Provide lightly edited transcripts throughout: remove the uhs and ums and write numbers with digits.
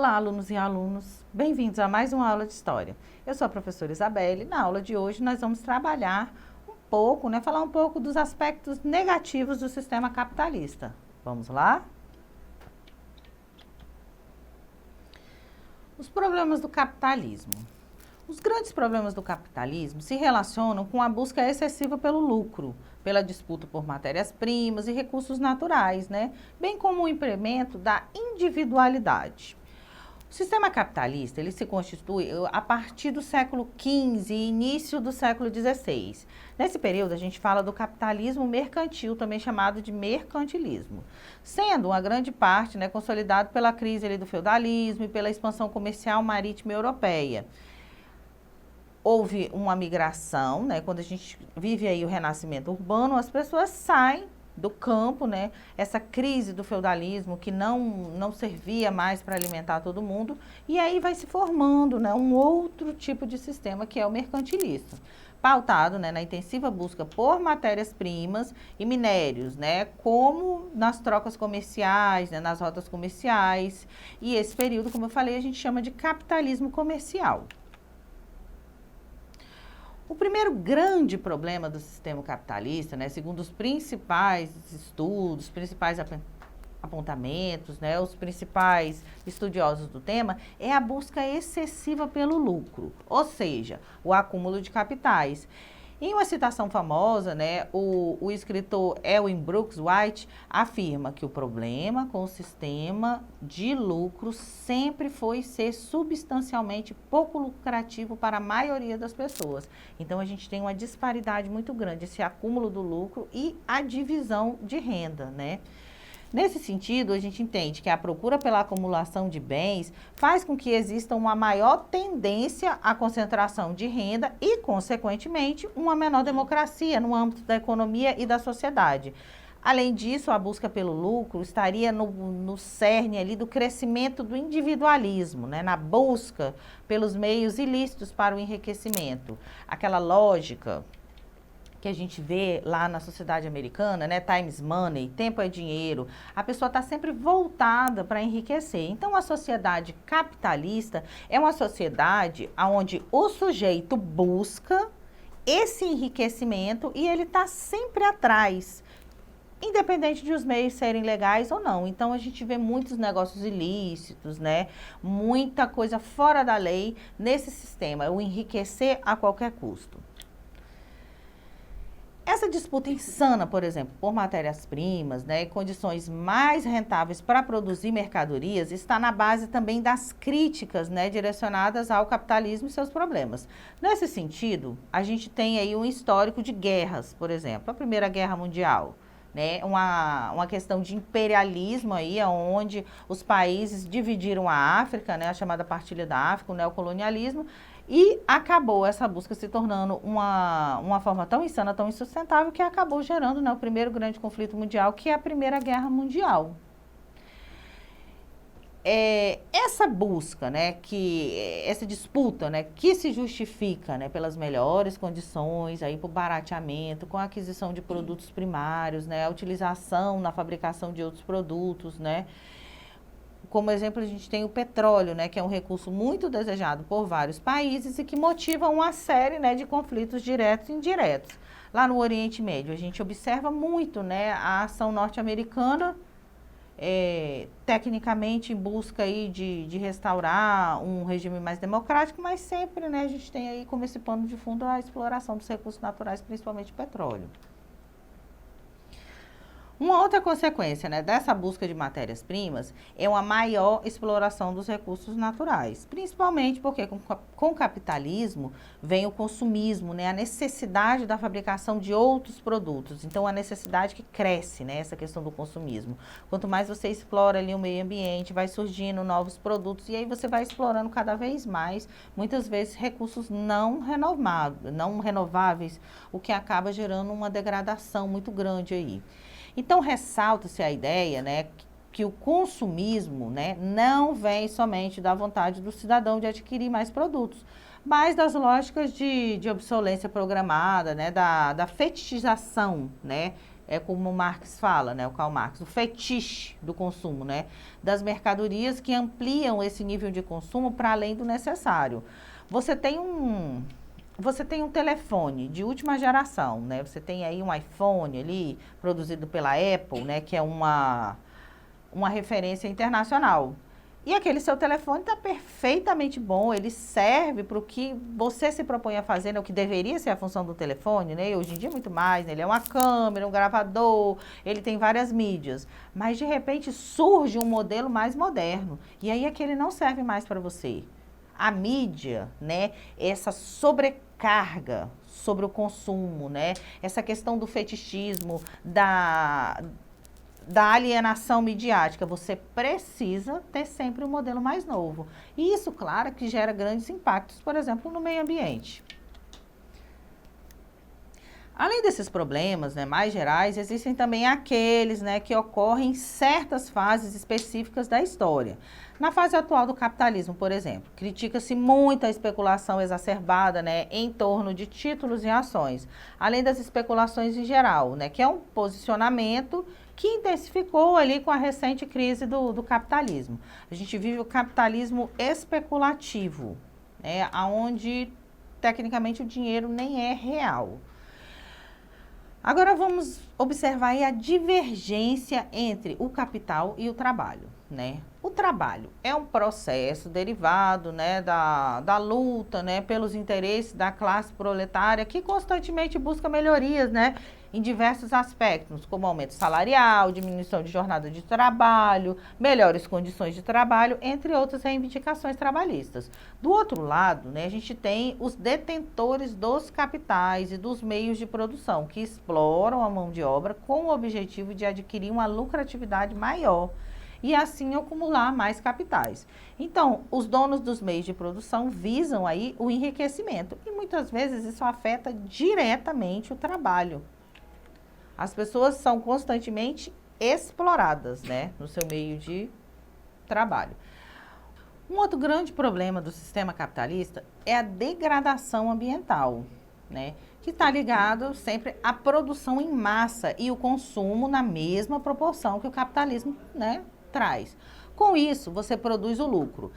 Olá, alunos e alunos, bem-vindos a mais uma aula de História. Eu sou a professora Isabelle e na aula de hoje nós vamos trabalhar um pouco, falar um pouco dos aspectos negativos do sistema capitalista. Vamos lá? Os problemas do capitalismo. Os grandes problemas do capitalismo se relacionam com a busca excessiva pelo lucro, pela disputa por matérias-primas e recursos naturais, bem como o incremento da individualidade. O sistema capitalista, ele se constitui a partir do século XV e início do século XVI. Nesse período, a gente fala do capitalismo mercantil, também chamado de mercantilismo, sendo uma grande parte consolidado pela crise ali do feudalismo e pela expansão comercial marítima europeia. Houve uma migração, quando a gente vive aí o renascimento urbano, as pessoas saem do campo, essa crise do feudalismo que não servia mais para alimentar todo mundo, e aí vai se formando, um outro tipo de sistema que é o mercantilista, pautado, na intensiva busca por matérias-primas e minérios, como nas trocas comerciais, nas rotas comerciais, e esse período, como eu falei, a gente chama de capitalismo comercial. O primeiro grande problema do sistema capitalista, segundo os principais estudos, principais apontamentos, os principais estudiosos do tema, é a busca excessiva pelo lucro, ou seja, o acúmulo de capitais. Em uma citação famosa, o escritor Elwin Brooks White afirma que o problema com o sistema de lucro sempre foi ser substancialmente pouco lucrativo para a maioria das pessoas. Então, a gente tem uma disparidade muito grande, esse acúmulo do lucro e a divisão de renda, Nesse sentido, a gente entende que a procura pela acumulação de bens faz com que exista uma maior tendência à concentração de renda e, consequentemente, uma menor democracia no âmbito da economia e da sociedade. Além disso, a busca pelo lucro estaria no cerne ali do crescimento do individualismo, na busca pelos meios ilícitos para o enriquecimento. Aquela lógica que a gente vê lá na sociedade americana, times money, tempo é dinheiro, a pessoa está sempre voltada para enriquecer. Então, a sociedade capitalista é uma sociedade onde o sujeito busca esse enriquecimento e ele está sempre atrás, independente de os meios serem legais ou não. Então, a gente vê muitos negócios ilícitos, muita coisa fora da lei nesse sistema, o enriquecer a qualquer custo. Essa disputa insana, por exemplo, por matérias-primas, e condições mais rentáveis para produzir mercadorias, está na base também das críticas, direcionadas ao capitalismo e seus problemas. Nesse sentido, a gente tem aí um histórico de guerras, por exemplo, a Primeira Guerra Mundial, uma questão de imperialismo aí, onde os países dividiram a África, a chamada partilha da África, o neocolonialismo, e acabou essa busca se tornando uma forma tão insana, tão insustentável, que acabou gerando o primeiro grande conflito mundial, que é a Primeira Guerra Mundial. Essa busca, essa disputa, que se justifica, pelas melhores condições, aí por barateamento, com a aquisição de produtos primários, a utilização na fabricação de outros produtos, Como exemplo, a gente tem o petróleo, que é um recurso muito desejado por vários países e que motiva uma série, de conflitos diretos e indiretos. Lá no Oriente Médio, a gente observa muito, a ação norte-americana, tecnicamente em busca aí de restaurar um regime mais democrático, mas sempre, a gente tem aí como esse pano de fundo a exploração dos recursos naturais, principalmente petróleo. Uma outra consequência, dessa busca de matérias-primas é uma maior exploração dos recursos naturais, principalmente porque com o capitalismo vem o consumismo, a necessidade da fabricação de outros produtos. Então, a necessidade que cresce, essa questão do consumismo. Quanto mais você explora ali o meio ambiente, vai surgindo novos produtos e aí você vai explorando cada vez mais, muitas vezes, recursos não renováveis, o que acaba gerando uma degradação muito grande aí. Então, ressalta-se a ideia, que o consumismo, não vem somente da vontade do cidadão de adquirir mais produtos, mas das lógicas de obsolescência programada, da fetichização, é como o Marx fala, né, o Karl Marx, o fetiche do consumo, né, das mercadorias que ampliam esse nível de consumo para além do necessário. Você tem um telefone de última geração, né? Você tem aí um iPhone ali, produzido pela Apple, né? Que é uma referência internacional. E aquele seu telefone está perfeitamente bom, ele serve para o que você se propõe a fazer, né? O que deveria ser a função do telefone, né? E hoje em dia muito mais, né? Ele é uma câmera, um gravador, ele tem várias mídias. Mas de repente surge um modelo mais moderno, e aí aquele não serve mais para você. A mídia, né, essa sobrecarga sobre o consumo, né, essa questão do fetichismo, da alienação midiática, você precisa ter sempre um modelo mais novo. E isso, claro, que gera grandes impactos, por exemplo, no meio ambiente. Além desses problemas, né, mais gerais, existem também aqueles, né, que ocorrem em certas fases específicas da história. Na fase atual do capitalismo, por exemplo, critica-se muito a especulação exacerbada, né, em torno de títulos e ações, além das especulações em geral, né, que é um posicionamento que intensificou ali com a recente crise do capitalismo. A gente vive o capitalismo especulativo, né, onde tecnicamente o dinheiro nem é real. Agora vamos observar aí a divergência entre o capital e o trabalho, né? O trabalho é um processo derivado, né, da luta, né, pelos interesses da classe proletária que constantemente busca melhorias, né, em diversos aspectos, como aumento salarial, diminuição de jornada de trabalho, melhores condições de trabalho, entre outras reivindicações trabalhistas. Do outro lado, né, a gente tem os detentores dos capitais e dos meios de produção, que exploram a mão de obra com o objetivo de adquirir uma lucratividade maior e assim acumular mais capitais. Então, os donos dos meios de produção visam aí o enriquecimento e muitas vezes isso afeta diretamente o trabalho. As pessoas são constantemente exploradas, né, no seu meio de trabalho. Um outro grande problema do sistema capitalista é a degradação ambiental, né, que está ligado sempre à produção em massa e o consumo na mesma proporção que o capitalismo, né, traz. Com isso, você produz o lucro.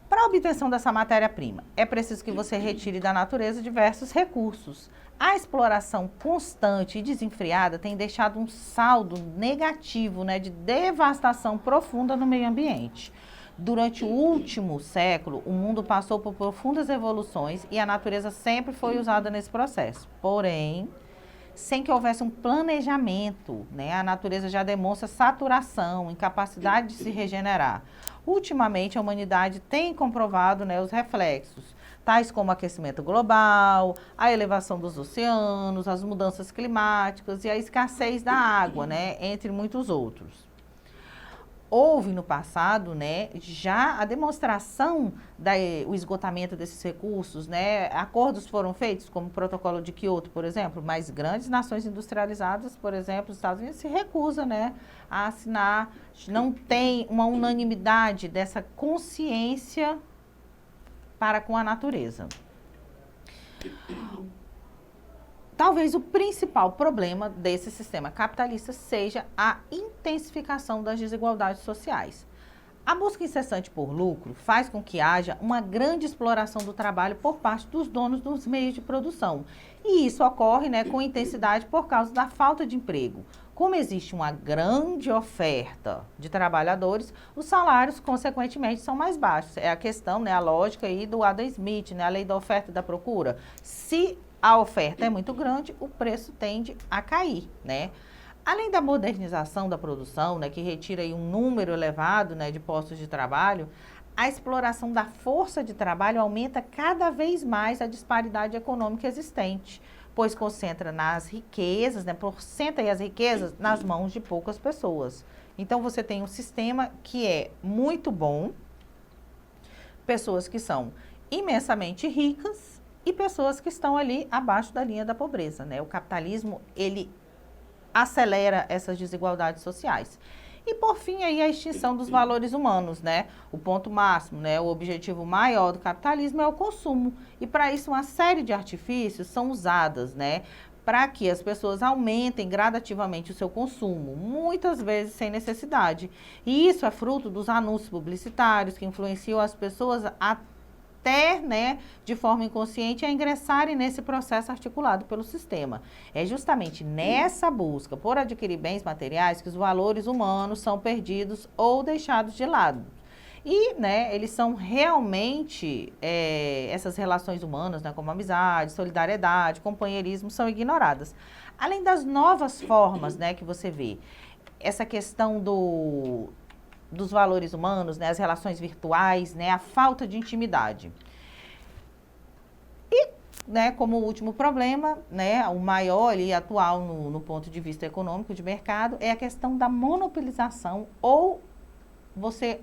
Para a obtenção dessa matéria-prima, é preciso que você retire da natureza diversos recursos. A exploração constante e desenfreada tem deixado um saldo negativo, né, de devastação profunda no meio ambiente. Durante o último século, o mundo passou por profundas evoluções e a natureza sempre foi usada nesse processo. Porém, sem que houvesse um planejamento, né, a natureza já demonstra saturação, incapacidade de se regenerar. Ultimamente, a humanidade tem comprovado, né, os reflexos, tais como o aquecimento global, a elevação dos oceanos, as mudanças climáticas e a escassez da água, né, entre muitos outros. Houve no passado, né, já a demonstração do esgotamento desses recursos, né, acordos foram feitos, como o Protocolo de Kyoto, por exemplo, mas grandes nações industrializadas, por exemplo, os Estados Unidos se recusam, né, a assinar, não tem uma unanimidade dessa consciência para com a natureza. Talvez o principal problema desse sistema capitalista seja a intensificação das desigualdades sociais. A busca incessante por lucro faz com que haja uma grande exploração do trabalho por parte dos donos dos meios de produção. E isso ocorre, né, com intensidade por causa da falta de emprego. Como existe uma grande oferta de trabalhadores, os salários, consequentemente, são mais baixos. É a questão, né, a lógica aí do Adam Smith, né, a lei da oferta e da procura. Se a oferta é muito grande, o preço tende a cair, né? Além da modernização da produção, né, que retira aí um número elevado, né, de postos de trabalho, a exploração da força de trabalho aumenta cada vez mais a disparidade econômica existente, pois concentra nas riquezas, né, porcenta aí as riquezas nas mãos de poucas pessoas. Então, você tem um sistema que é muito bom, pessoas que são imensamente ricas, e pessoas que estão ali abaixo da linha da pobreza, né? O capitalismo, ele acelera essas desigualdades sociais. E, por fim, aí a extinção dos valores humanos, né? O ponto máximo, né? O objetivo maior do capitalismo é o consumo. E, para isso, uma série de artifícios são usadas, né? para que as pessoas aumentem gradativamente o seu consumo, muitas vezes sem necessidade. E isso é fruto dos anúncios publicitários que influenciam as pessoas até, né, de forma inconsciente, a ingressarem nesse processo articulado pelo sistema. É justamente nessa busca por adquirir bens materiais que os valores humanos são perdidos ou deixados de lado. E, né, eles são realmente, essas relações humanas, né, como amizade, solidariedade, companheirismo, são ignoradas. Além das novas formas, né, que você vê, essa questão dos valores humanos, né, as relações virtuais, né, a falta de intimidade. E, né, como último problema, né, o maior ali, atual no ponto de vista econômico de mercado, é a questão da monopolização ou você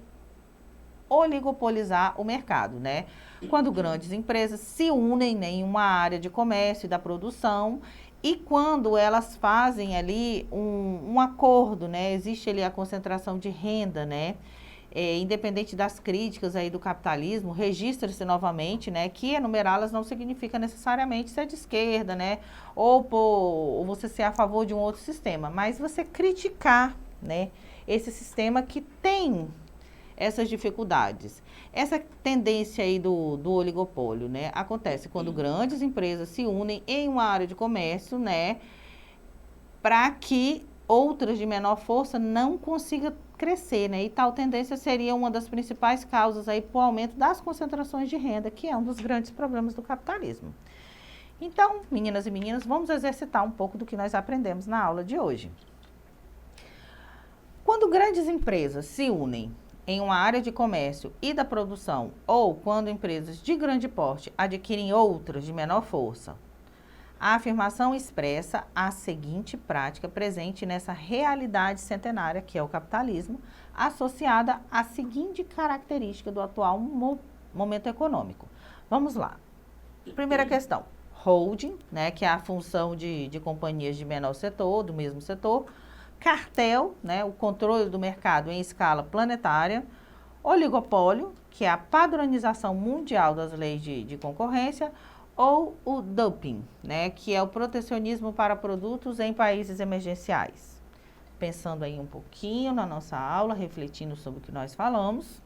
oligopolizar o mercado, né? Quando grandes empresas se unem, né, em uma área de comércio e da produção e quando elas fazem ali um acordo, né? Existe ali a concentração de renda, né? Independente das críticas aí do capitalismo, registra-se novamente, né, que enumerá-las não significa necessariamente ser de esquerda, né, ou você ser a favor de um outro sistema, mas você criticar, né, esse sistema que tem essas dificuldades. Essa tendência aí do oligopólio, né, acontece quando grandes empresas se unem em uma área de comércio, né, para que outras de menor força não consigam crescer, né, e tal tendência seria uma das principais causas aí para o aumento das concentrações de renda, que é um dos grandes problemas do capitalismo. Então, meninas e meninos, vamos exercitar um pouco do que nós aprendemos na aula de hoje. Quando grandes empresas se unem em uma área de comércio e da produção, ou quando empresas de grande porte adquirem outras de menor força, a afirmação expressa a seguinte prática presente nessa realidade centenária, que é o capitalismo, associada à seguinte característica do atual momento econômico. Vamos lá. Primeira questão, holding, né, que é a função de companhias de menor setor, do mesmo setor, cartel, né, o controle do mercado em escala planetária, oligopólio, que é a padronização mundial das leis de concorrência, ou o dumping, né, que é o protecionismo para produtos em países emergenciais. Pensando aí um pouquinho na nossa aula, refletindo sobre o que nós falamos.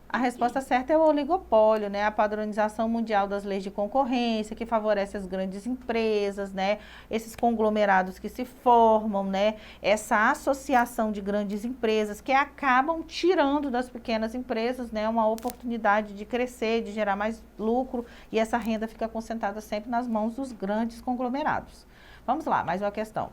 A resposta certa é o oligopólio, né? A padronização mundial das leis de concorrência, que favorece as grandes empresas, né? Esses conglomerados que se formam, né? Essa associação de grandes empresas que acabam tirando das pequenas empresas, né, uma oportunidade de crescer, de gerar mais lucro, e essa renda fica concentrada sempre nas mãos dos grandes conglomerados. Vamos lá, mais uma questão.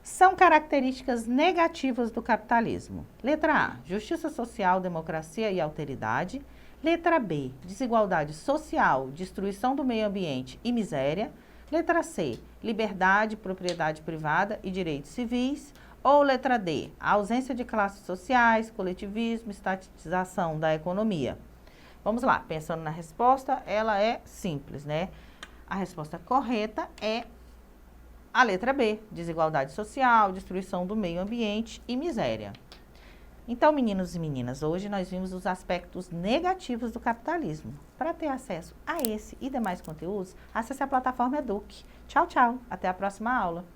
São características negativas do capitalismo. Letra A, justiça social, democracia e alteridade. Letra B, desigualdade social, destruição do meio ambiente e miséria. Letra C, liberdade, propriedade privada e direitos civis. Ou letra D, a ausência de classes sociais, coletivismo, estatização da economia. Vamos lá, pensando na resposta, ela é simples, né? A resposta correta é a letra B, desigualdade social, destruição do meio ambiente e miséria. Então, meninos e meninas, hoje nós vimos os aspectos negativos do capitalismo. Para ter acesso a esse e demais conteúdos, acesse a plataforma Eduque. Tchau, tchau. Até a próxima aula.